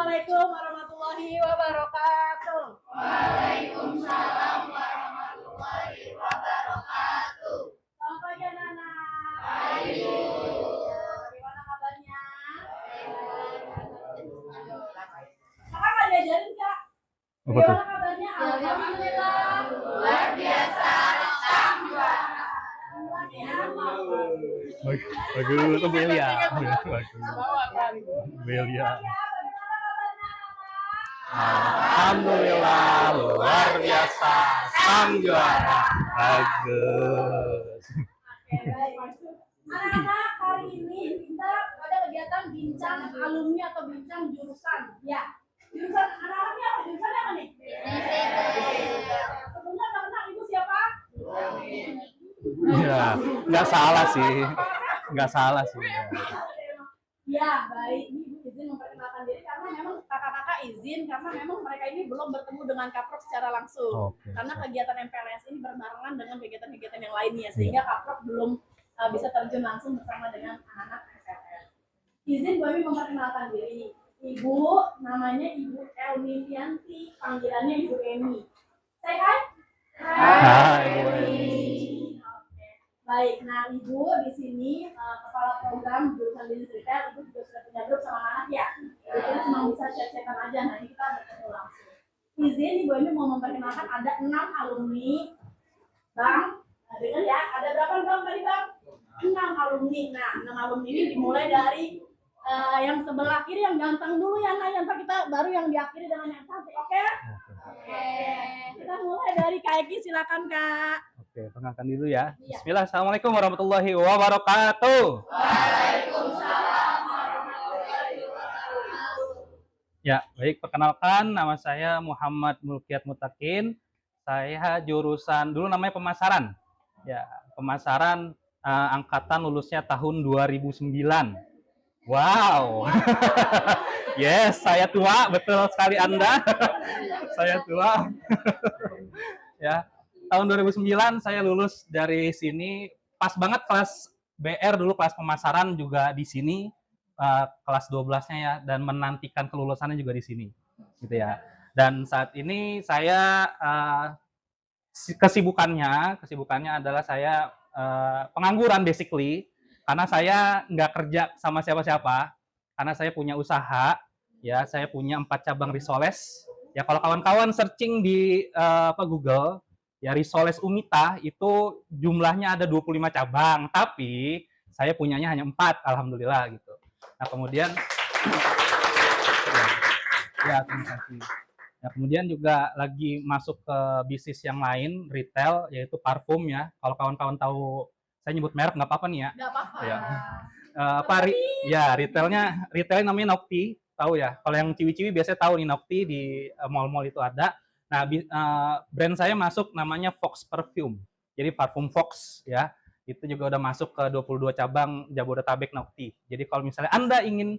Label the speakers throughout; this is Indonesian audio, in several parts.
Speaker 1: Assalamualaikum warahmatullahi wabarakatuh.
Speaker 2: Waalaikumsalam warahmatullahi wabarakatuh.
Speaker 1: Selamat pagi anak-anak.
Speaker 2: Pagi.
Speaker 1: Bagaimana kabarnya? Kakak nggak diajarin Kak? Bagaimana kabarnya? Alhamdulillah.
Speaker 2: Luar biasa. Sang juara.
Speaker 3: Bagus, itu Belia. Belia. Alhamdulillah, luar biasa, sang juara. Bagus.
Speaker 1: Anak-anak, hari ini kita ada kegiatan bincang alumni atau bincang jurusan. Ya, jurusan anak-anaknya apa? Jurusannya apa nih? Sebelumnya nggak kenal ibu siapa?
Speaker 3: Iya, nggak salah sih. Nggak salah sih.
Speaker 1: Ya, baik. Ini Ibu izin memperkenalkan diri karena memang kakak-kakak izin karena memang mereka ini belum bertemu dengan Kaprok secara langsung.
Speaker 3: Oke.
Speaker 1: Karena kegiatan MPLS ini berbarengan dengan kegiatan-kegiatan yang lainnya sehingga Kaprok belum bisa terjun langsung bersama dengan anak-anak MPLS. Izin Bu Emi memperkenalkan diri. Ibu namanya Ibu Elmivianti, panggilannya Ibu Emi. Say hi.
Speaker 3: Hai, Bu
Speaker 1: Baik, nah Ibu di sini kepala program jurusan bisnis retail, Ibu juga sudah punya grup sama anak ya. Jadi cuma bisa chat-chatan aja, nanti kita bertemu langsung. Izin Ibu ini mau memperkenalkan ada 6 alumni, Bang. Nah, dengar ya, ada berapa Bang tadi Bang? 6 alumni. Nah, 6 alumni ini dimulai dari yang sebelah kiri yang ganteng dulu ya, nah nanti kita baru yang diakhiri dengan yang cantik, oke? Oke. Kita mulai dari Kak Eki, silakan Kak.
Speaker 3: Oke, perkenalkan dulu ya. Bismillah, assalamualaikum warahmatullahi wabarakatuh.
Speaker 2: Waalaikumsalam warahmatullahi wabarakatuh.
Speaker 3: Ya, baik, perkenalkan nama saya Muhammad Mulkiat Mutakin. Saya jurusan dulu namanya pemasaran. Ya, pemasaran angkatan lulusnya tahun 2009. Wow. Yes, saya tua, betul sekali Anda. Saya tua. Ya, tahun 2009 saya lulus dari sini. Pas banget kelas BR dulu, kelas pemasaran juga di sini. Kelas 12-nya ya, dan menantikan kelulusannya juga di sini. Gitu ya. Dan saat ini saya kesibukannya adalah saya pengangguran basically. Karena saya nggak kerja sama siapa-siapa, karena saya punya usaha, ya saya punya 4 cabang risoles. Ya kalau kawan-kawan searching di Google, ya risoles Umita itu jumlahnya ada 25 cabang, tapi saya punyanya hanya 4, alhamdulillah gitu. Nah kemudian, ya terima kasih. Nah, kemudian juga lagi masuk ke bisnis yang lain, retail, yaitu parfum ya. Kalau kawan-kawan tahu, saya nyebut merek nggak apa-apa nih ya.
Speaker 1: Nggak apa-apa.
Speaker 3: Ya. Retailnya namanya Nokti, tahu ya. Kalau yang ciwi-ciwi biasanya tahu nih, Nokti di mall-mall itu ada. Nah, brand saya masuk namanya Fox Perfume. Jadi parfum Fox ya. Itu juga udah masuk ke 22 cabang Jabodetabek Nokti. Jadi kalau misalnya Anda ingin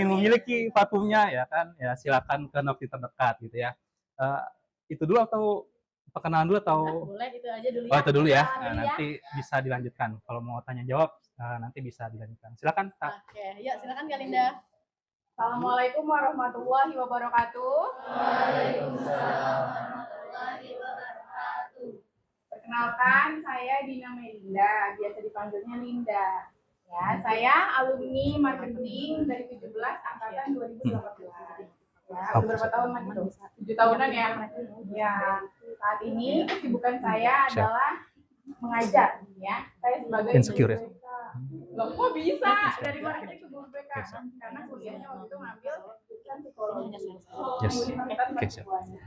Speaker 3: memiliki parfumnya ya kan, ya silakan ke Nokti terdekat gitu ya. Itu dulu atau perkenalan dulu atau?
Speaker 1: Boleh itu aja dulu ya.
Speaker 3: Oh, itu dulu ya. Nah, nanti bisa dilanjutkan. Kalau mau tanya jawab nanti bisa dilanjutkan. Silakan.
Speaker 1: Oke, ya silakan Kak Linda. Assalamualaikum warahmatullahi wabarakatuh.
Speaker 2: Waalaikumsalam warahmatullahi wabarakatuh.
Speaker 4: Perkenalkan, saya Dina Melinda, biasa dipanggilnya Linda. Ya, saya alumni marketing dari 17 angkatan 2018. Ya, beberapa tahun lagi dong, 7 tahunan ya. Ya, saat ini kesibukan saya adalah mengajar. Ya, saya sebagai
Speaker 3: Insecure ya?
Speaker 4: Loh, kok bisa dari marketing ke guru BK? Karena kuliahnya waktu itu ngambil jurusan psikologi.
Speaker 3: Yes.
Speaker 4: Universitas
Speaker 3: Oke, siap.
Speaker 4: Mercubuana.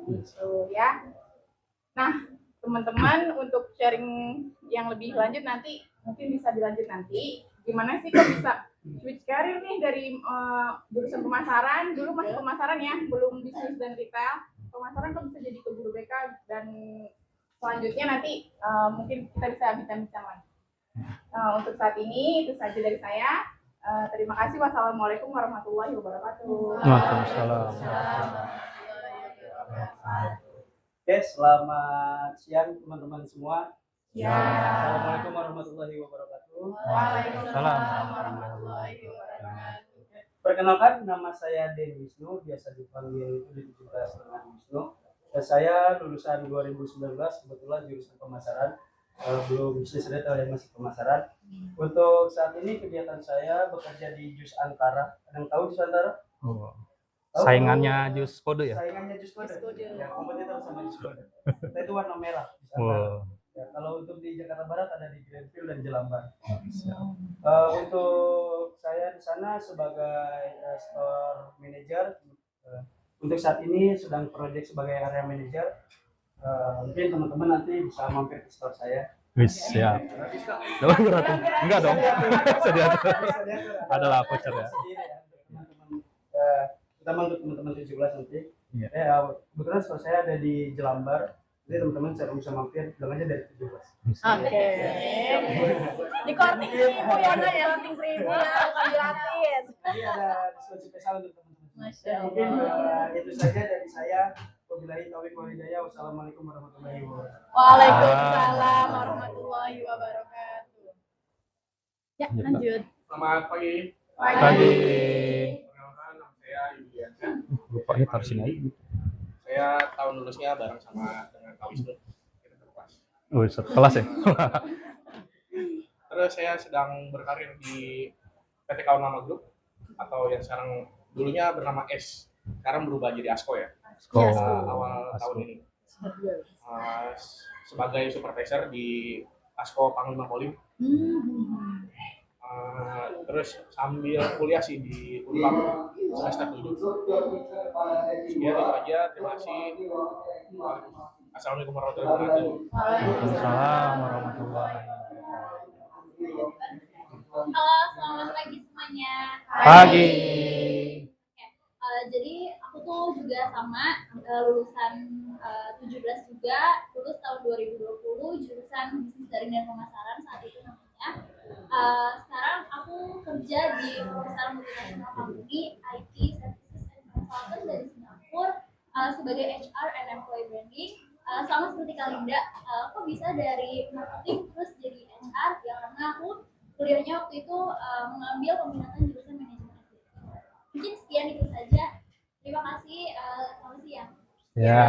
Speaker 4: Gitu ya. Nah, teman-teman untuk sharing yang lebih lanjut nanti mungkin bisa dilanjut nanti. Gimana sih kok bisa switch karir nih dari jurusan pemasaran, dulu masih pemasaran ya, belum bisnis dan retail. Pemasaran kok bisa jadi ke guru BK, dan selanjutnya nanti mungkin kita bisa bincang-bincang lagi. Untuk saat ini itu saja dari saya. Terima kasih. Wassalamualaikum warahmatullahi wabarakatuh.
Speaker 3: Waalaikumsalam.
Speaker 5: Oke, selamat siang teman-teman semua.
Speaker 4: Ya.
Speaker 5: Assalamualaikum warahmatullahi wabarakatuh.
Speaker 4: Waalaikumsalam
Speaker 3: Salam.
Speaker 4: warahmatullahi wabarakatuh.
Speaker 5: Perkenalkan, nama saya Den Wisnu, biasa dipanggil itu di 17 dengan Wisnu. Dan saya lulusan 2019, kebetulan jurusan pemasaran, belum bisnis retail yang masih pemasaran. Untuk saat ini kegiatan saya bekerja di Jus Antara. Ada yang tahu Jus Antara?
Speaker 3: Oh.
Speaker 5: Tahu?
Speaker 3: Saingannya Jus Kode ya?
Speaker 5: Saingannya Jus Kode.
Speaker 4: Jus Kode.
Speaker 5: Ya, kompetitor sama Jus Kode. Kita itu warna merah. Jus Antara.
Speaker 3: Wow.
Speaker 5: Ya, kalau untuk di Jakarta Barat ada di Greenfield dan Jelambar.
Speaker 3: Siap.
Speaker 5: Untuk saya di sana sebagai store manager, untuk saat ini sedang proyek sebagai area manager. Mungkin teman-teman nanti bisa mampir ke store saya.
Speaker 3: Wis, siap. Enggak dong. Bisa diatur. Adalah voucher ya.
Speaker 5: Terutama untuk teman-teman 17 nanti.
Speaker 3: Iya.
Speaker 5: Kebetulan store saya ada di Jelambar. Jadi teman-teman saya bisa mampir, bilang aja dari 17.
Speaker 1: Oke. Di korting 1000 ya, Nak ya, korting 1000 ya, bukan gratis.
Speaker 5: Jadi ada diskon spesial untuk teman-teman.
Speaker 1: Masya
Speaker 5: Mungkin
Speaker 1: Allah.
Speaker 5: itu saja dari saya. Wabillahi taufiq wal hidayah. Wassalamualaikum warahmatullahi wabarakatuh.
Speaker 1: Waalaikumsalam warahmatullahi wabarakatuh. Ya, lanjut.
Speaker 2: Selamat pagi.
Speaker 3: Pagi.
Speaker 2: Perkenalkan, nama saya Yudiansa.
Speaker 3: Lupa ini taruh sini aja.
Speaker 2: Saya tahun lulusnya bareng sama dengan Kak Wisnu. Kita terkelas.
Speaker 3: Oh, satu kelas ya?
Speaker 2: Terus saya sedang berkarir di PT Kaunama Group atau yang sekarang dulunya bernama S. Sekarang berubah jadi ASKO ya.
Speaker 3: Oh,
Speaker 2: Awal tahun ini. Sebagai supervisor di ASKO Panglima Polim. Terus sambil kuliah sih di Unpad semester 7. Sekian itu aja, terima kasih. Assalamualaikum warahmatullahi wabarakatuh.
Speaker 3: Waalaikumsalam warahmatullahi
Speaker 6: Halo, selamat pagi semuanya.
Speaker 3: Pagi.
Speaker 6: Jadi aku tuh juga sama lulusan 17 juga, lulus tahun 2020 jurusan bisnis daring dan pemasaran saat itu namanya. Sekarang aku kerja di perusahaan multinasional company IT Services and Consultant dari Singapura sebagai HR and Employee Branding. Sama seperti Kalinda, aku bisa dari marketing terus jadi HR ya karena aku kuliahnya waktu itu mengambil peminatan jurusan manajemen SDM. Mungkin sekian itu saja. Terima kasih. Selamat siang.
Speaker 3: Ya.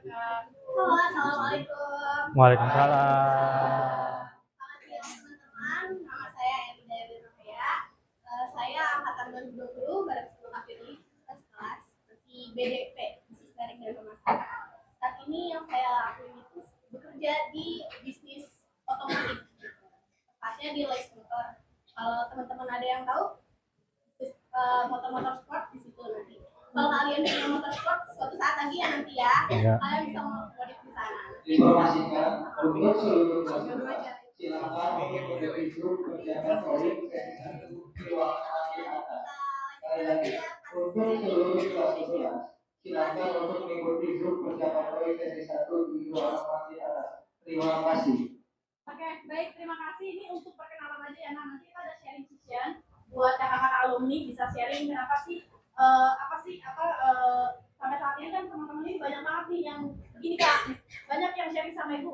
Speaker 6: Halo, assalamualaikum.
Speaker 3: Waalaikumsalam.
Speaker 6: Selamat siang teman-teman. Nama saya Elida Yudhya. Saya angkatan 2020 bareng sama Kak Firly kelas di BDP, bisnis daring dan pemasaran. Saat ini yang saya lakuin itu bekerja di bisnis otomotif. Tepatnya di Lex Motor. Kalau teman-teman ada yang tahu motor-motor sport di situ nanti. Kalau kalian punya motor sport, suatu saat lagi ya nanti ya,
Speaker 3: Iya.
Speaker 6: kalian bisa modif di sana.
Speaker 7: Informasinya untuk seluruh peserta silakan mengikuti grup persiapan poin di ruangan di atas. Sekali lagi, untuk seluruh kelas 11 silakan untuk mengikuti grup persiapan poin sesi 1 di ruangan di atas. Terima kasih.
Speaker 1: Oke, baik, terima kasih. Ini untuk perkenalan aja ya, Nah. Nanti kita ada sharing session buat kakak-kakak alumni bisa sharing kenapa sih sampai saat ini kan teman-teman ini banyak banget nih yang begini Kak, banyak yang sharing sama Ibu.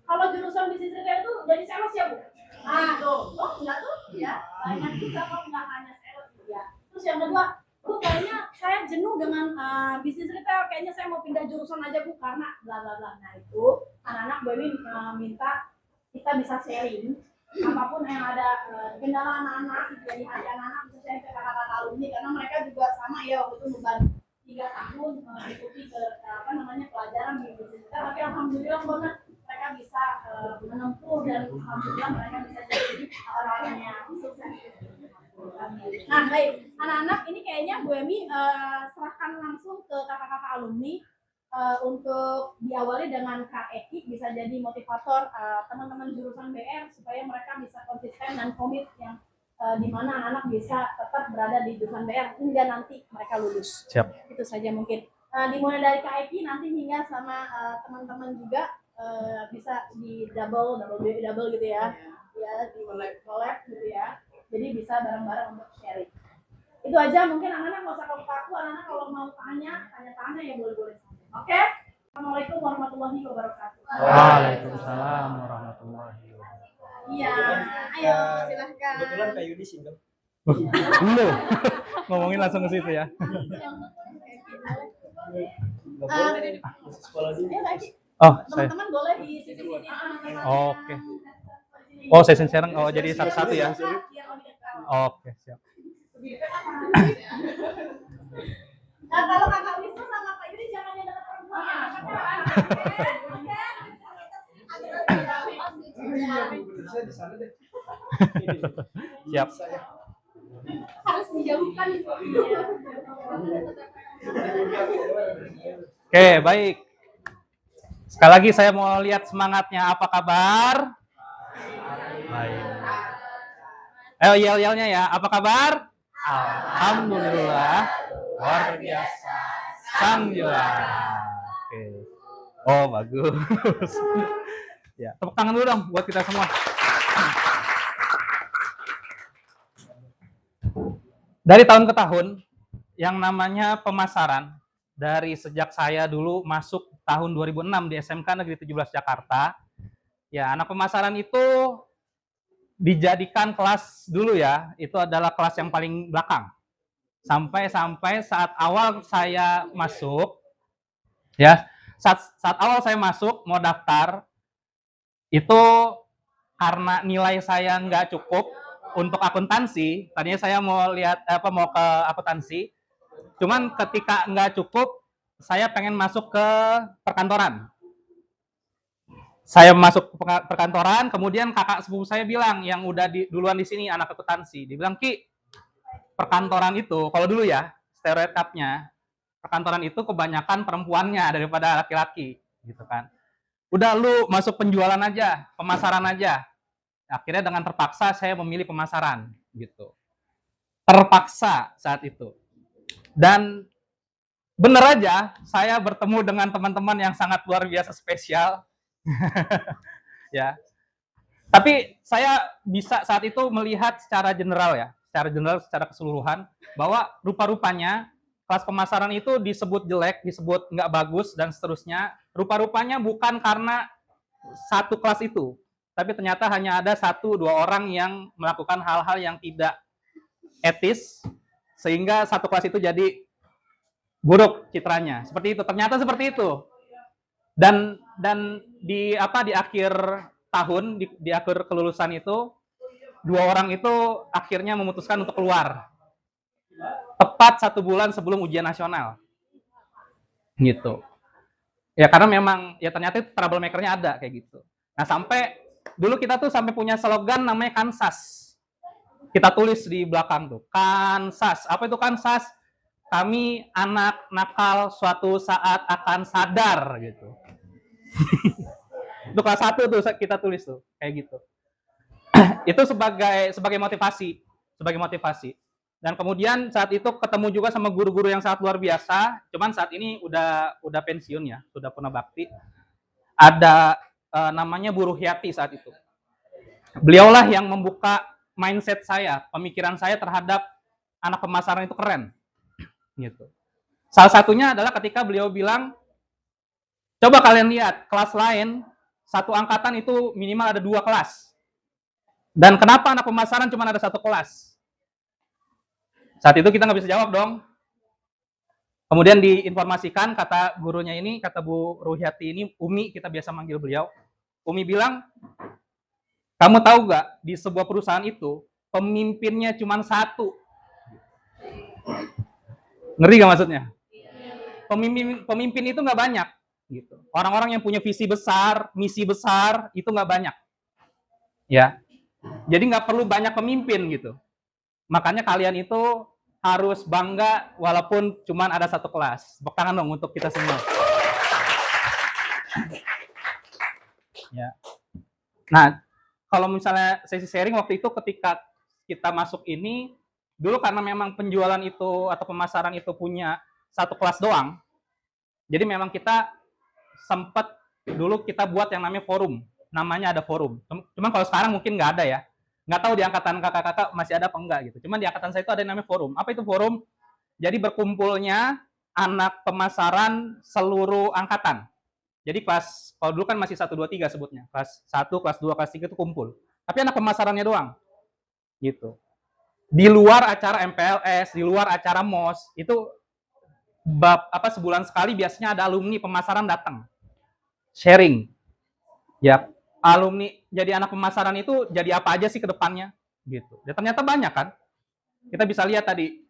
Speaker 1: Kalau jurusan bisnis retail itu jadi sales ya Bu? Ah tuh, oh enggak tuh ya, banyak juga kok nggak hanya sales ya. Terus yang kedua, Bu kayaknya saya jenuh dengan bisnis retail, kayaknya saya mau pindah jurusan aja Bu karena bla bla bla. Nah itu anak-anak Bu ini minta kita bisa sharing apapun yang ada kendala anak-anak gitu ya, di hati anak-anak bisa sharing ke kakak-kakak alumni karena mereka juga sama ya waktu itu beban 3 tahun mengikuti pelajaran di bisnis retail, tapi alhamdulillah banget mereka bisa menempuh dan alhamdulillah mereka bisa jadi orang yang sukses. Nah baik, anak-anak ini kayaknya Bu Emi serahkan langsung ke kakak-kakak alumni untuk diawali dengan Kak Eki bisa jadi motivator teman-teman jurusan BR supaya mereka bisa konsisten dan komit yang di mana anak-anak bisa tetap berada di jurusan BR hingga nanti mereka lulus.
Speaker 3: Siap.
Speaker 1: Itu saja mungkin. Dimulai dari Kak Eki nanti hingga sama teman-teman juga bisa di double gitu ya. Ya di collab gitu ya. Jadi bisa bareng-bareng untuk sharing. Itu aja mungkin anak-anak nggak usah kaku-kaku, anak-anak kalau mau tanya ya boleh-boleh. Oke? Assalamualaikum warahmatullahi wabarakatuh.
Speaker 3: Waalaikumsalam warahmatullahi wabarakatuh.
Speaker 1: Iya, ayo silahkan.
Speaker 5: Kebetulan Kak Yudi single.
Speaker 3: Lu ngomongin langsung ke situ ya.
Speaker 5: Sekolah dulu.
Speaker 3: Oh, saya.
Speaker 1: Teman-teman boleh di sisi sini.
Speaker 3: Oke. Oh, session sharing. Oh, jadi satu-satu ya. Oke, siap.
Speaker 1: Nah, kalau kakak Wisnu sama Pak Yuri jangan yang dekat
Speaker 3: Siap.
Speaker 1: harus dijauhkan.
Speaker 3: Oke, baik. Sekali lagi saya mau lihat semangatnya. Apa kabar? Baik. Ayo yel-yelnya ya. Apa kabar? Alhamdulillah. Luar biasa. Sang juara. Oke. Oh, bagus. Ya, tepuk tangan dulu dong buat kita semua. Dari tahun ke tahun, yang namanya pemasaran, dari sejak saya dulu masuk tahun 2006 di SMK Negeri 17 Jakarta, ya anak pemasaran itu dijadikan kelas dulu ya, itu adalah kelas yang paling belakang. Sampai saat awal saya masuk, ya saat awal saya masuk mau daftar, itu karena nilai saya nggak cukup untuk akuntansi, tadinya saya mau ke akuntansi, cuman ketika nggak cukup, saya pengen masuk ke perkantoran. Saya masuk ke perkantoran, kemudian kakak sepupu saya bilang yang udah duluan di sini anak akuntansi, dia bilang, Ki, perkantoran itu kalau dulu ya stereotipnya perkantoran itu kebanyakan perempuannya daripada laki-laki, gitu kan. Udah lu masuk penjualan aja, pemasaran aja. Akhirnya dengan terpaksa saya memilih pemasaran, gitu. Terpaksa saat itu. Dan bener aja, saya bertemu dengan teman-teman yang sangat luar biasa spesial. Ya. Tapi saya bisa saat itu melihat secara general ya, secara keseluruhan, bahwa rupa-rupanya kelas pemasaran itu disebut jelek, disebut nggak bagus, dan seterusnya. Rupa-rupanya bukan karena satu kelas itu, tapi ternyata hanya ada 1-2 orang yang melakukan hal-hal yang tidak etis, sehingga satu kelas itu jadi buruk citranya. Seperti itu, ternyata seperti itu. Dan di akhir tahun, di akhir kelulusan itu, 2 orang itu akhirnya memutuskan untuk keluar. Tepat 1 bulan sebelum ujian nasional. Gitu. Ya karena memang ya ternyata troublemaker-nya ada kayak gitu. Nah, sampai dulu kita tuh sampai punya slogan namanya Kansas. Kita tulis di belakang tuh, Kansas. Apa itu Kansas? Kami anak nakal suatu saat akan sadar gitu. Itu kelas 1 tuh kita tulis tuh kayak gitu. Itu sebagai motivasi. Dan kemudian saat itu ketemu juga sama guru-guru yang sangat luar biasa. Cuman saat ini udah pensiun ya, sudah purna bakti. Ada namanya Bu Ruhyati saat itu. Beliaulah yang membuka mindset saya, pemikiran saya terhadap anak pemasaran itu keren. Gitu. Salah satunya adalah ketika beliau bilang, coba kalian lihat kelas lain, satu angkatan itu minimal ada 2 kelas. Dan kenapa anak pemasaran cuma ada 1 kelas? Saat itu kita nggak bisa jawab dong. Kemudian diinformasikan, kata gurunya ini, kata Bu Ruhyati ini, Umi, kita biasa manggil beliau. Umi bilang, kamu tahu nggak, di sebuah perusahaan itu, pemimpinnya cuma 1. Ngeri nggak maksudnya? Pemimpin itu nggak banyak. Gitu. Orang-orang yang punya visi besar, misi besar, itu nggak banyak. Ya. Jadi nggak perlu banyak pemimpin gitu. Makanya kalian itu harus bangga walaupun cuma ada 1 kelas. Tepuk tangan dong untuk kita semua. Ya. Nah, kalau misalnya sesi sharing waktu itu ketika kita masuk ini, dulu karena memang penjualan itu atau pemasaran itu punya 1 kelas doang, jadi memang kita sempat dulu kita buat yang namanya forum. Namanya ada forum. Cuman kalau sekarang mungkin nggak ada ya. Nggak tahu di angkatan kakak-kakak masih ada apa enggak gitu. Cuman di angkatan saya itu ada yang namanya forum. Apa itu forum? Jadi berkumpulnya anak pemasaran seluruh angkatan. Jadi kelas, kalau dulu kan masih 1, 2, 3 sebutnya. Kelas 1, kelas 2, kelas 3 itu kumpul. Tapi anak pemasarannya doang. Gitu. di luar acara MPLS, di luar acara MOS, itu sebulan sekali biasanya ada alumni pemasaran datang sharing. Ya, alumni jadi anak pemasaran itu jadi apa aja sih ke depannya gitu. Ya ternyata banyak kan. Kita bisa lihat tadi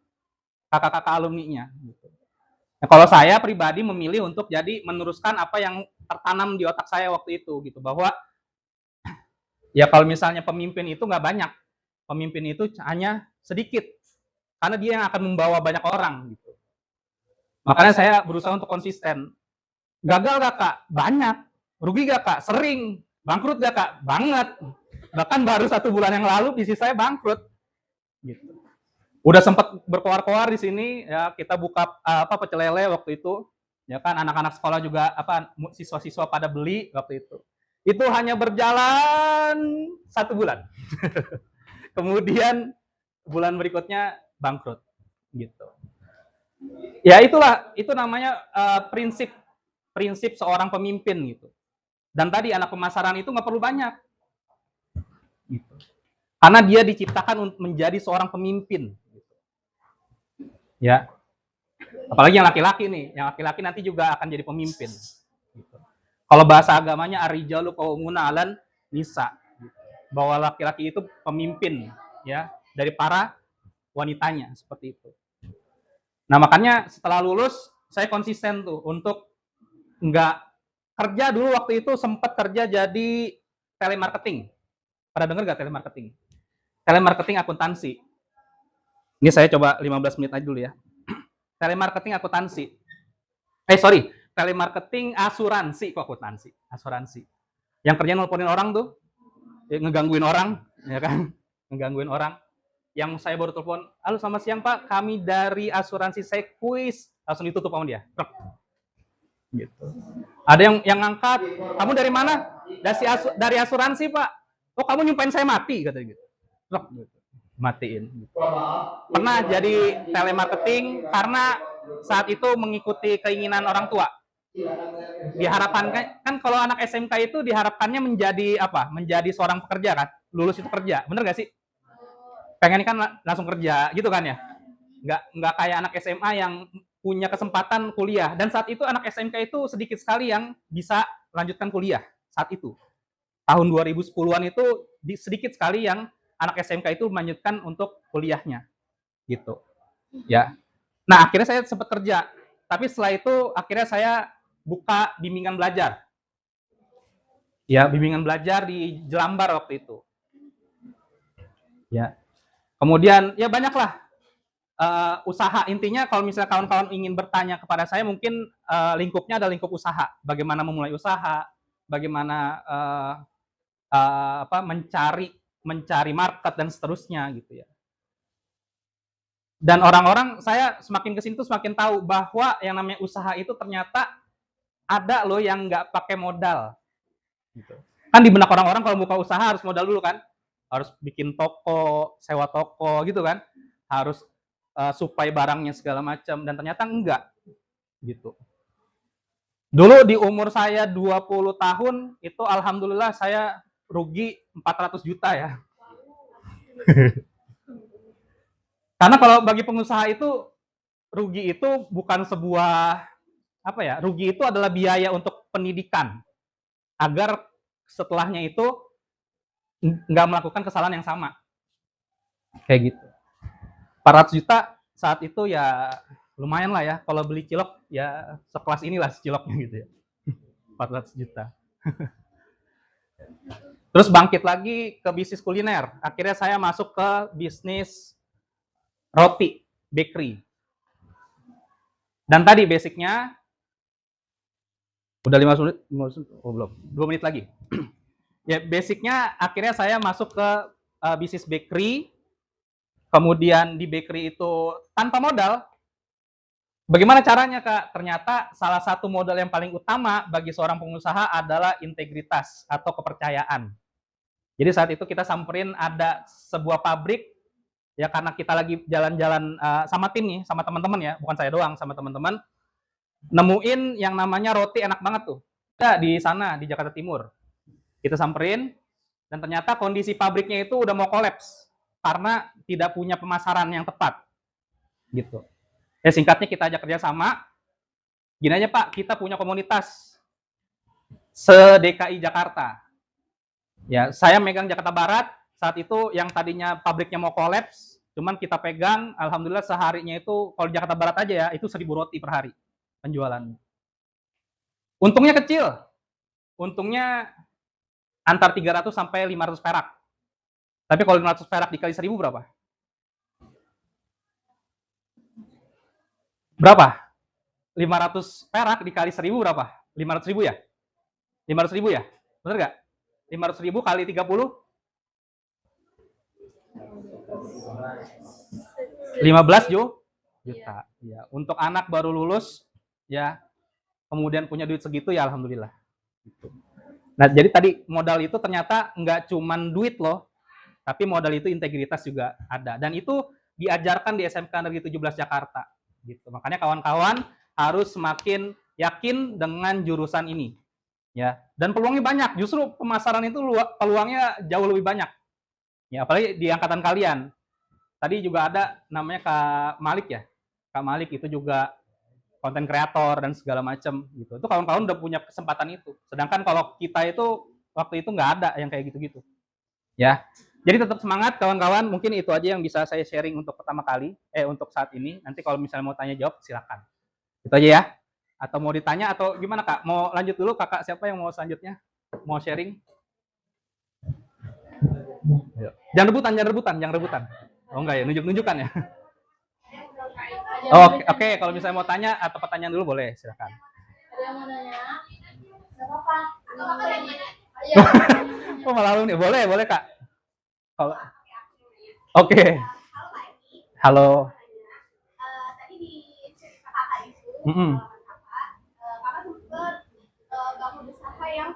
Speaker 3: kakak-kakak alumninya gitu. Nah, kalau saya pribadi memilih untuk jadi meneruskan apa yang tertanam di otak saya waktu itu gitu, bahwa ya kalau misalnya pemimpin itu nggak banyak, pemimpin itu hanya sedikit, karena dia yang akan membawa banyak orang gitu. Makanya saya berusaha untuk konsisten. Gagal gak kak? Banyak. Rugi gak kak? Sering. Bangkrut gak kak? Banget. Bahkan baru 1 bulan yang lalu bisnis saya bangkrut. Gitu. Udah sempat berkoar-koar di sini, ya kita buka pecel lele waktu itu, ya kan anak-anak sekolah juga siswa-siswa pada beli waktu itu. Itu hanya berjalan 1 bulan. Kemudian bulan berikutnya bangkrut, gitu. Ya itulah, itu namanya prinsip seorang pemimpin gitu. Dan tadi anak pemasaran itu nggak perlu banyak, gitu. Karena dia diciptakan untuk menjadi seorang pemimpin. Gitu. Ya, apalagi yang laki-laki nih, yang laki-laki nanti juga akan jadi pemimpin. Gitu. Kalau bahasa agamanya ar-rijalu qawwamuna 'alan nisa, gitu. Bahwa laki-laki itu pemimpin, ya, dari para wanitanya seperti itu. Nah makanya setelah lulus saya konsisten tuh untuk nggak kerja. Dulu waktu itu sempat kerja jadi telemarketing. Pada dengar nggak telemarketing? Telemarketing akuntansi. Ini saya coba 15 menit aja dulu ya. Telemarketing akuntansi. Telemarketing asuransi kok akuntansi. Asuransi. Yang kerja nelponin orang tuh, ngegangguin orang, ya kan? Ngegangguin orang. Yang saya baru telepon, halo selamat siang Pak, kami dari asuransi Sekuis, langsung ditutup sama dia. Gitu. Ada yang ngangkat, kamu dari mana? Dari asuransi Pak. Oh kamu nyumpain saya mati, katanya gitu. Matiin. Gitu. Pernah jadi telemarketing karena saat itu mengikuti keinginan orang tua. Diharapkan kan kalau anak SMK itu diharapkannya menjadi apa? Menjadi seorang pekerja kan? Lulus itu kerja, bener gak sih? Pengen kan langsung kerja gitu kan ya, nggak kayak anak SMA yang punya kesempatan kuliah. Dan saat itu anak SMK itu sedikit sekali yang bisa lanjutkan kuliah saat itu. Tahun 2010-an itu sedikit sekali yang anak SMK itu melanjutkan untuk kuliahnya gitu ya. Nah akhirnya saya sempat kerja, tapi setelah itu akhirnya saya buka bimbingan belajar ya, bimbingan belajar di Jelambar waktu itu ya. Kemudian ya banyaklah usaha. Intinya kalau misalnya kawan-kawan ingin bertanya kepada saya, mungkin lingkupnya ada lingkup usaha. Bagaimana memulai usaha, bagaimana mencari market dan seterusnya gitu ya. Dan orang-orang, saya semakin kesini tuh semakin tahu bahwa yang namanya usaha itu ternyata ada loh yang nggak pakai modal. Gitu. Kan di benak orang-orang kalau buka usaha harus modal dulu kan. Harus bikin toko, sewa toko gitu kan, harus supply barangnya segala macam, dan ternyata enggak gitu. Dulu di umur saya 20 tahun itu alhamdulillah saya rugi 400 juta ya. Karena kalau bagi pengusaha itu rugi itu bukan sebuah rugi itu adalah biaya untuk pendidikan agar setelahnya itu nggak melakukan kesalahan yang sama. Kayak gitu. 400 juta saat itu ya lumayan lah ya. Kalau beli cilok ya sekelas inilah ciloknya gitu ya. 400 juta. Terus bangkit lagi ke bisnis kuliner. Akhirnya saya masuk ke bisnis roti, bakery. Dan tadi basicnya udah 15 menit, oh belum, 2 menit lagi. Ya, basicnya akhirnya saya masuk ke bisnis bakery. Kemudian di bakery itu tanpa modal. Bagaimana caranya, Kak? Ternyata salah satu modal yang paling utama bagi seorang pengusaha adalah integritas atau kepercayaan. Jadi saat itu kita samperin ada sebuah pabrik, ya karena kita lagi jalan-jalan sama tim nih, sama teman-teman ya, bukan saya doang, sama teman-teman. Nemuin yang namanya roti enak banget tuh. Ya, di sana, di Jakarta Timur. Kita samperin, dan ternyata kondisi pabriknya itu udah mau kolaps. karena tidak punya pemasaran yang tepat. Gitu. Ya singkatnya kita ajak kerjasama. Gini aja Pak, kita punya komunitas se-DKI Jakarta. Ya, saya megang Jakarta Barat, saat itu yang tadinya pabriknya mau kolaps, cuman kita pegang, alhamdulillah seharinya itu, kalau di Jakarta Barat aja ya, itu 1.000 roti per hari penjualan. Untungnya kecil, untungnya antar 300 sampai 500 perak. Tapi kalau 500 perak dikali 1.000 berapa? Berapa? 500 perak dikali 1.000 berapa? 500.000 ya? 500.000 ya? Bener nggak? 500.000 kali 30? 15 juta. Ya. Untuk anak baru lulus, ya, kemudian punya duit segitu, ya alhamdulillah. Nah, jadi tadi modal itu ternyata nggak cuman duit loh, tapi modal itu integritas juga ada. Dan itu diajarkan di SMK Negeri 17 Jakarta. Gitu. Makanya kawan-kawan harus semakin yakin dengan jurusan ini. Ya, dan peluangnya banyak. Justru pemasaran itu peluangnya jauh lebih banyak. Ya, apalagi di angkatan kalian. Tadi juga ada namanya Kak Malik ya. Kak Malik itu juga konten kreator dan segala macam gitu. Itu kawan-kawan udah punya kesempatan itu. Sedangkan kalau kita itu waktu itu nggak ada yang kayak gitu-gitu. Ya. Jadi tetap semangat kawan-kawan. Mungkin itu aja yang bisa saya sharing untuk pertama kali, untuk saat ini. Nanti kalau misalnya mau tanya jawab silakan. Itu aja ya. Atau mau ditanya atau gimana Kak? Mau lanjut dulu Kakak, siapa yang mau selanjutnya? Mau sharing? Jangan rebutan. Oh enggak ya, nunjuk-nunjukkan ya. Oh, oke. Kalau misalnya mau tanya atau pertanyaan dulu boleh, silakan.
Speaker 1: Ada yang mau nanya? Enggak apa-apa. Atau Kakak yang nanya?
Speaker 3: Oh, malah lu nih. Boleh Kak. Kalau Oke. Halo.
Speaker 1: Tadi di cerita Kakak itu, Kakak sempat bangun usaha yang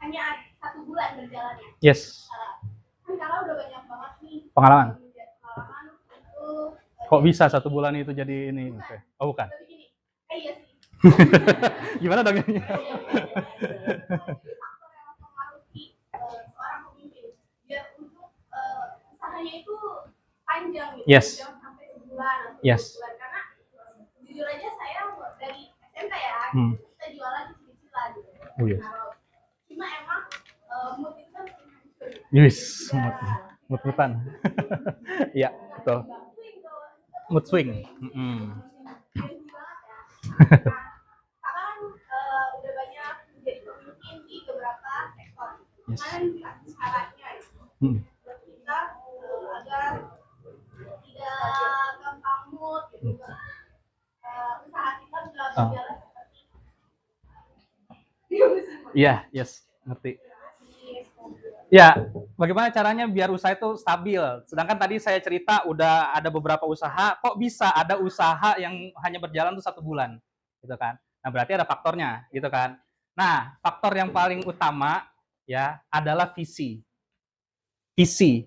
Speaker 1: hanya 1 bulan berjalannya.
Speaker 3: Yes.
Speaker 1: Kan Kakak udah banyak banget nih
Speaker 3: Pengalaman.
Speaker 1: itu.
Speaker 3: Kok bisa 1 bulan itu jadi ini? Oke. Oh, bukan.
Speaker 1: Tapi gini, iya sih.
Speaker 3: Gimana dong ini?
Speaker 1: Jadi faktor yang mempengaruhi seorang pemimpin biar untuk usahanya itu panjang gitu.
Speaker 3: Yes.
Speaker 1: Jangan sampai sebulan atau 2
Speaker 3: Yes.
Speaker 1: bulan. Karena jujur aja saya dari SMK ya, kita jualan cicil-cicilan gitu.
Speaker 3: Oh, yes.
Speaker 1: Cuma emang mood itu kan hancur.
Speaker 3: Yes, mood-moodan. Iya, betul. Mood swing.
Speaker 1: Gengsi banget ya. Nah, Kakak kan udah banyak menjadi pemimpin di beberapa sektor.
Speaker 3: Yes.
Speaker 1: Gimana caranya buat kita agar tidak gampang mood gitu, usaha kita nggak berjalan seperti
Speaker 3: Iya, yes, ngerti. Ya, bagaimana caranya biar usaha itu stabil? Sedangkan tadi saya cerita udah ada beberapa usaha, kok bisa ada usaha yang hanya berjalan tuh 1 bulan, gitu kan? Nah, berarti ada faktornya, gitu kan? Nah, faktor yang paling utama ya adalah visi. Visi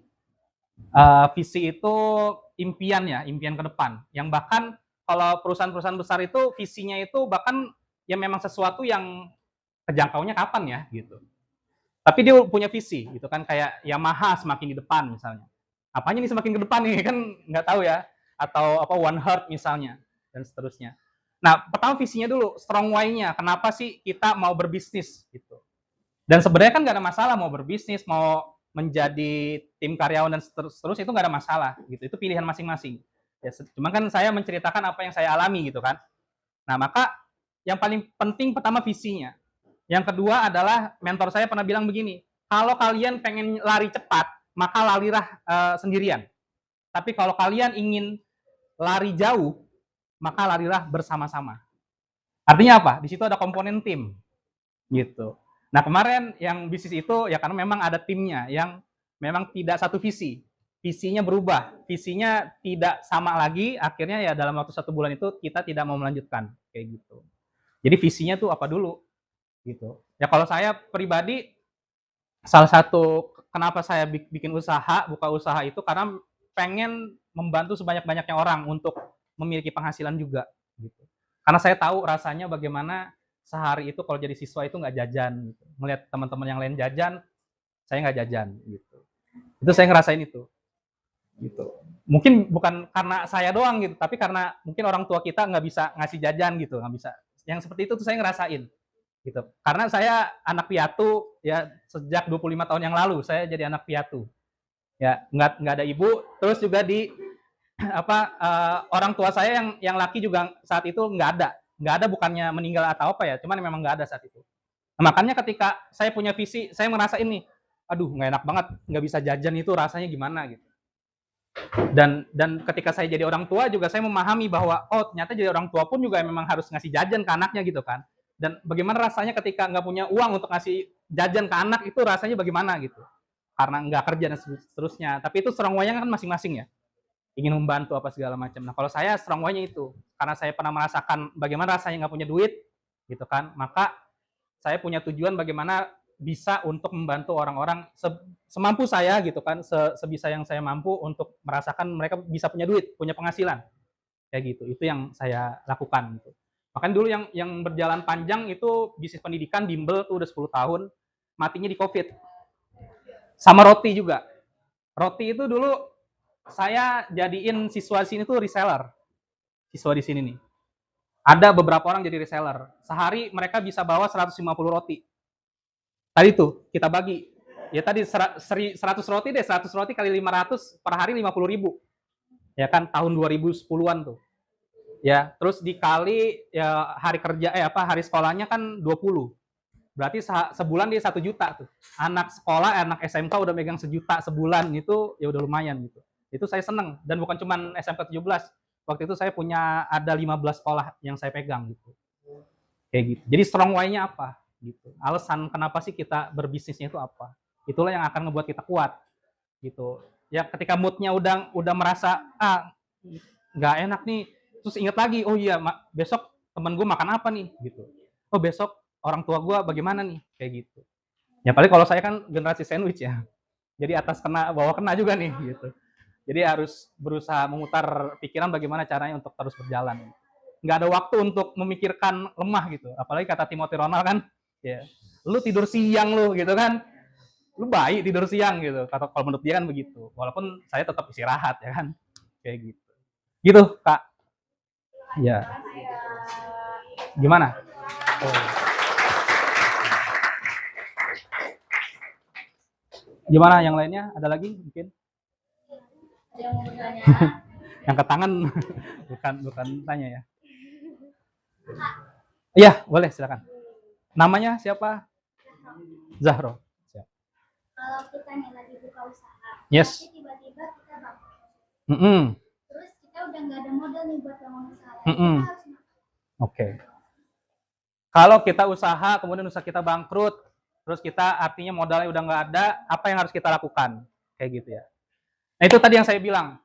Speaker 3: itu impian ya, impian ke depan. Yang bahkan kalau perusahaan-perusahaan besar itu visinya itu bahkan ya memang sesuatu yang kejangkaunya kapan ya, gitu. Tapi dia punya visi, gitu kan, kayak Yamaha semakin di depan misalnya. Apanya nih semakin ke depan nih, kan nggak tahu ya. Atau apa One Heart misalnya, dan seterusnya. Nah, pertama visinya dulu, strong why-nya. Kenapa sih kita mau berbisnis, gitu. Dan sebenarnya kan nggak ada masalah mau berbisnis, mau menjadi tim karyawan dan seterusnya, itu nggak ada masalah, gitu. Itu pilihan masing-masing. Ya, cuma kan saya menceritakan apa yang saya alami, gitu kan. Nah, maka yang paling penting pertama visinya. Yang kedua adalah mentor saya pernah bilang begini, kalau kalian pengen lari cepat, maka larilah sendirian. Tapi kalau kalian ingin lari jauh, maka larilah bersama-sama. Artinya apa? Di situ ada komponen tim, gitu. Nah, kemarin yang bisnis itu ya karena memang ada timnya yang memang tidak satu visi. Visinya berubah, visinya tidak sama lagi, akhirnya ya dalam waktu 1 bulan itu kita tidak mau melanjutkan, kayak gitu. Jadi visinya tuh apa dulu? Gitu. Ya kalau saya pribadi salah satu kenapa saya bikin usaha, buka usaha itu karena pengen membantu sebanyak-banyaknya orang untuk memiliki penghasilan juga gitu. Karena saya tahu rasanya bagaimana sehari itu kalau jadi siswa itu nggak jajan gitu. Melihat teman-teman yang lain jajan, saya nggak jajan gitu. Itu saya ngerasain itu. gitu. Mungkin bukan karena saya doang gitu, tapi karena mungkin orang tua kita nggak bisa ngasih jajan gitu, nggak bisa. Yang seperti itu tuh saya ngerasain gitu. Karena saya anak piatu ya sejak 25 tahun yang lalu saya jadi anak piatu. Ya, nggak ada ibu, terus juga di orang tua saya yang laki juga saat itu nggak ada bukannya meninggal atau apa ya, cuman memang nggak ada saat itu. Nah, makanya ketika saya punya visi, saya merasa ini, aduh nggak enak banget, nggak bisa jajan itu rasanya gimana gitu. Dan ketika saya jadi orang tua juga saya memahami bahwa oh ternyata jadi orang tua pun juga memang harus ngasih jajan ke anaknya gitu kan. Dan bagaimana rasanya ketika nggak punya uang untuk ngasih jajan ke anak itu rasanya bagaimana gitu. Karena nggak kerja dan seterusnya. Tapi itu strong way-nya kan masing-masing ya. Ingin membantu apa segala macam. Nah kalau saya strong way-nya itu. Karena saya pernah merasakan bagaimana rasanya nggak punya duit gitu kan. Maka saya punya tujuan bagaimana bisa untuk membantu orang-orang semampu saya gitu kan, sebisa yang saya mampu untuk merasakan mereka bisa punya duit, punya penghasilan. Kayak gitu. Itu yang saya lakukan gitu. Makanya dulu yang berjalan panjang itu bisnis pendidikan bimbel tuh udah 10 tahun, matinya di Covid. Sama roti juga. Roti itu dulu saya jadiin siswa di sini tuh reseller. Siswa di sini nih. Ada beberapa orang jadi reseller. Sehari mereka bisa bawa 150 roti. Tadi tuh kita bagi. Ya tadi 100 roti deh, 100 roti kali 500 per hari 50.000. Ya kan tahun 2010-an tuh. Ya, terus dikali ya hari kerja hari sekolahnya kan 20. Berarti sebulan dia 1 juta tuh. Anak sekolah, anak SMK udah megang 1 juta sebulan itu ya udah lumayan gitu. Itu saya seneng dan bukan cuma SMK 17. Waktu itu saya punya ada 15 sekolah yang saya pegang gitu. Kayak gitu. Jadi strong why-nya apa? Gitu. Alasan kenapa sih kita berbisnisnya itu apa? Itulah yang akan ngebuat kita kuat. Gitu. Ya ketika mood-nya udah merasa nggak enak nih, terus inget lagi, oh iya besok temen gue makan apa nih gitu. Oh besok orang tua gue bagaimana nih kayak gitu. Ya paling kalau saya kan generasi sandwich ya. Jadi atas kena, bawah kena juga nih gitu. Jadi harus berusaha memutar pikiran bagaimana caranya untuk terus berjalan. Nggak ada waktu untuk memikirkan lemah gitu. Apalagi kata Timothy Ronald kan, ya, lu tidur siang lu gitu kan, lu baik tidur siang gitu. Kalau menurut dia kan begitu. Walaupun saya tetap istirahat ya kan, kayak gitu. Gitu Kak. Ya. Gimana? Gimana yang lainnya? Ada lagi mungkin?
Speaker 6: Ada yang mau bertanya?
Speaker 3: Yang ke tangan bukan tanya ya. Iya, boleh silakan. Namanya siapa? Zahro. Siap.
Speaker 6: Kalau kita nih lagi buka usaha,
Speaker 3: Yes.
Speaker 6: tapi tiba-tiba kita bangkrut. Terus kita udah nggak ada modal nih buat bangun usaha. Kita harus
Speaker 3: Oke. Kalau kita usaha, kemudian usaha kita bangkrut, terus kita artinya modalnya udah nggak ada, apa yang harus kita lakukan? Kayak gitu ya. Nah itu tadi yang saya bilang.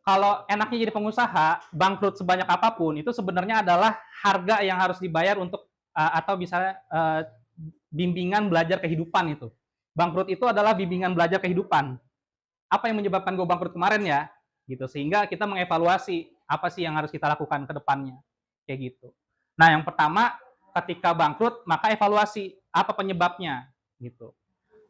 Speaker 3: Kalau enaknya jadi pengusaha, bangkrut sebanyak apapun, itu sebenarnya adalah harga yang harus dibayar untuk, atau misalnya bimbingan belajar kehidupan itu. Bangkrut itu adalah bimbingan belajar kehidupan. Apa yang menyebabkan gue bangkrut kemarin ya? Gitu. Sehingga kita mengevaluasi apa sih yang harus kita lakukan ke depannya. Kayak gitu. Nah yang pertama, ketika bangkrut, maka evaluasi apa penyebabnya. Gitu.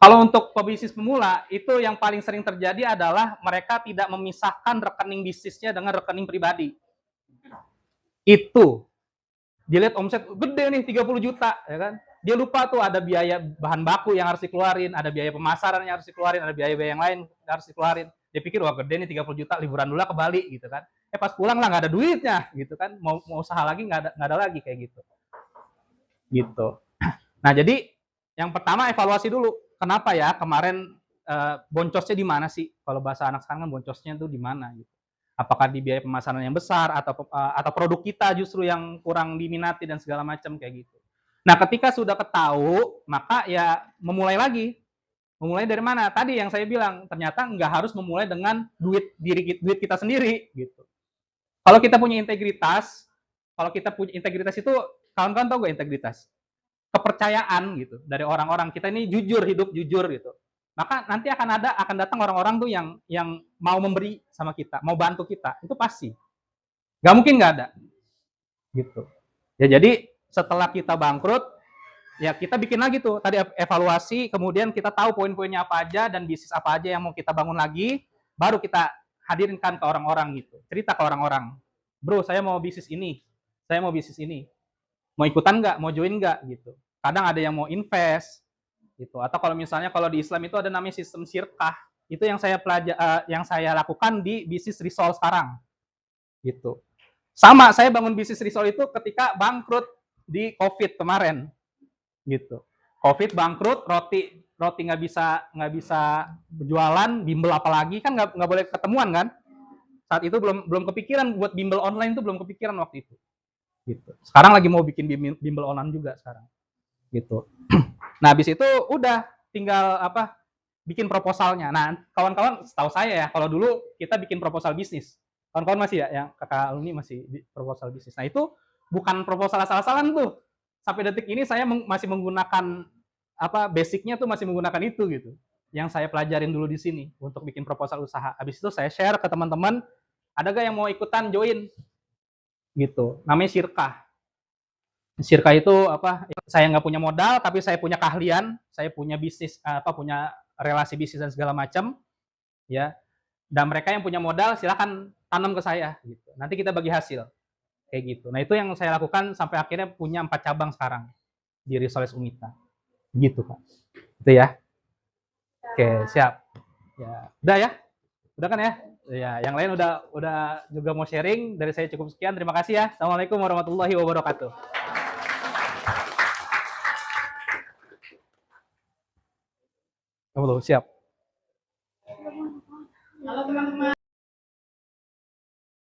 Speaker 3: Kalau untuk pebisnis pemula, itu yang paling sering terjadi adalah mereka tidak memisahkan rekening bisnisnya dengan rekening pribadi. Itu. Dia lihat omset gede nih 30 juta, ya kan? Dia lupa tuh ada biaya bahan baku yang harus dikeluarin, ada biaya pemasaran yang harus dikeluarin, ada biaya-biaya yang lain yang harus dikeluarin. Dia pikir wah gede nih 30 juta, liburan dulu ke Bali gitu kan. Pas pulang lah nggak ada duitnya gitu kan. Mau usaha lagi nggak ada lagi kayak gitu. Gitu. Nah, jadi yang pertama evaluasi dulu. Kenapa ya kemarin boncosnya di mana sih? Kalau bahasa anak sekarang kan boncosnya tuh di mana gitu. Apakah di biaya pemasaran yang besar atau produk kita justru yang kurang diminati dan segala macam kayak gitu. Nah, ketika sudah ketahui, maka ya memulai lagi. Memulai dari mana? Tadi yang saya bilang, ternyata nggak harus memulai dengan duit kita sendiri gitu. Kalau kita punya integritas, itu kawan-kawan tahu gak integritas? Kepercayaan gitu dari orang-orang kita ini hidup jujur gitu, maka nanti akan datang orang-orang tuh yang mau memberi sama kita, mau bantu kita, itu pasti nggak mungkin nggak ada gitu ya. Jadi setelah kita bangkrut ya kita bikin lagi tuh tadi evaluasi, kemudian kita tahu poin-poinnya apa aja dan bisnis apa aja yang mau kita bangun lagi, baru kita hadirkan ke orang-orang gitu, cerita ke orang-orang, bro saya mau bisnis ini, mau ikutan nggak, mau join nggak gitu. Kadang ada yang mau invest gitu, atau kalau misalnya kalau di Islam itu ada namanya sistem syirkah, itu yang saya lakukan di bisnis risol sekarang gitu. Sama saya bangun bisnis risol itu ketika bangkrut di COVID kemarin gitu. COVID bangkrut, roti nggak bisa berjualan, bimbel apalagi kan nggak boleh ketemuan kan. Saat itu belum kepikiran buat bimbel online, itu belum kepikiran waktu itu. Gitu. Sekarang lagi mau bikin bimbel online juga sekarang. Gitu. Nah, habis itu udah tinggal bikin proposalnya. Nah, kawan-kawan setahu saya ya, kalau dulu kita bikin proposal bisnis. Kawan-kawan masih ya, yang kakak alumni masih proposal bisnis. Nah, itu bukan proposal asal-asalan tuh. Sampai detik ini saya masih menggunakan basicnya tuh masih menggunakan itu gitu. Yang saya pelajarin dulu di sini untuk bikin proposal usaha. Habis itu saya share ke teman-teman, ada gak yang mau ikutan join? Gitu. Namanya syirkah. Syirkah itu saya nggak punya modal, tapi saya punya keahlian, saya punya bisnis, punya relasi bisnis dan segala macam, ya. Dan mereka yang punya modal silakan tanam ke saya, gitu. Nanti kita bagi hasil, kayak gitu. Nah itu yang saya lakukan sampai akhirnya punya 4 cabang sekarang di Risoles Umita, gitu Pak. Itu ya. Oke siap. Ya, udah ya, udah kan ya. Ya, yang lain udah juga mau sharing, dari saya cukup sekian. Terima kasih ya. Assalamualaikum warahmatullahi wabarakatuh. Halo, siap.
Speaker 4: Halo teman-teman.